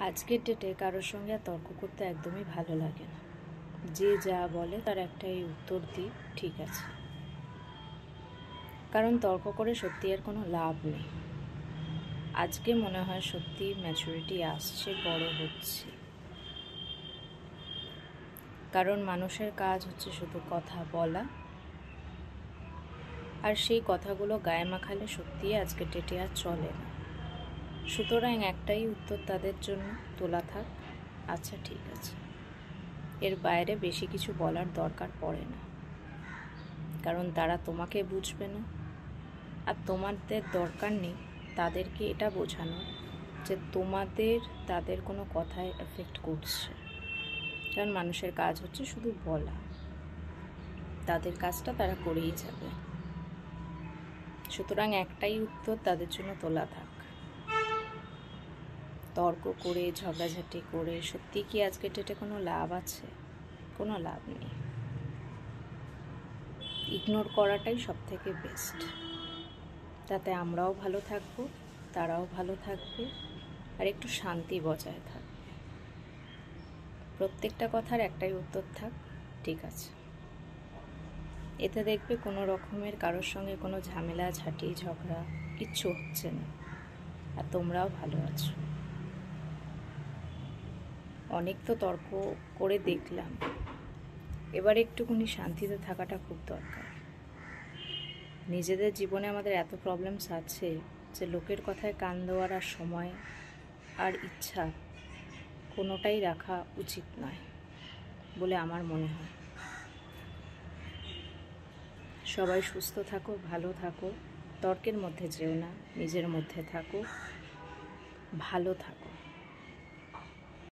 আজকের ডেটে কারোর সঙ্গে আর তর্ক করতে একদমই ভালো লাগে না। যে যা বলে তার একটাই উত্তর দিই, ঠিক আছে। কারণ তর্ক করে সত্যি আর কোনো লাভ নেই। আজকে মনে হয় সত্যি ম্যাচুরিটি আসছে, বড় হচ্ছে। কারণ মানুষের কাজ হচ্ছে শুধু কথা বলা, আর সেই কথাগুলো গায়ে মাখালে সত্যিই আজকের ডেটে আর চলে না। সুতরাং একটাই উত্তর তাদের জন্য, তোলা থাক, আচ্ছা ঠিক আছে। এর বাইরে বেশি কিছু বলার দরকার পড়ে না, কারণ তারা তোমাকে বুঝবে না। আর তোমাদের দরকার নেই তাদেরকে এটা বোঝানো যে তাদের কোনো কথায় এফেক্ট করছে। কারণ মানুষের কাজ হচ্ছে শুধু বলা, তাদের কাজটা তারা করেই যাবে। সুতরাং একটাই উত্তর তাদের জন্য, তোলা থাক। তর্ক করে, ঝগড়াঝাটি করে সত্যি কি আজকের ডেটে কোনো লাভ আছে? কোনো লাভ নেই। ইগনোর করাটাই সব থেকে বেস্ট। তাতে আমরাও ভালো থাকবো, তারাও ভালো থাকবে, আর একটু শান্তি বজায় থাকবে। প্রত্যেকটা কথার একটাই উত্তর থাক, ঠিক আছে। এতে দেখবে কোনো রকমের কারোর সঙ্গে কোনো ঝামেলা, ঝাঁটি, ঝগড়া কিচ্ছু হচ্ছে না, আর তোমরাও ভালো আছো। অনেক তো তর্ক করে দেখলাম, এবার একটুখানি শান্তিতে থাকাটা খুব দরকার। নিজেদের জীবনে আমাদের এত প্রবলেমস আছে যে লোকের কথায় কান দেওয়ার আর সময় আর ইচ্ছা কোনোটাই রাখা উচিত নয় বলে আমার মনে হয়। সবাই সুস্থ থাকো, ভালো থাকো, তর্কের মধ্যে যেও না, নিজের মধ্যে থাকো, ভালো থাকো।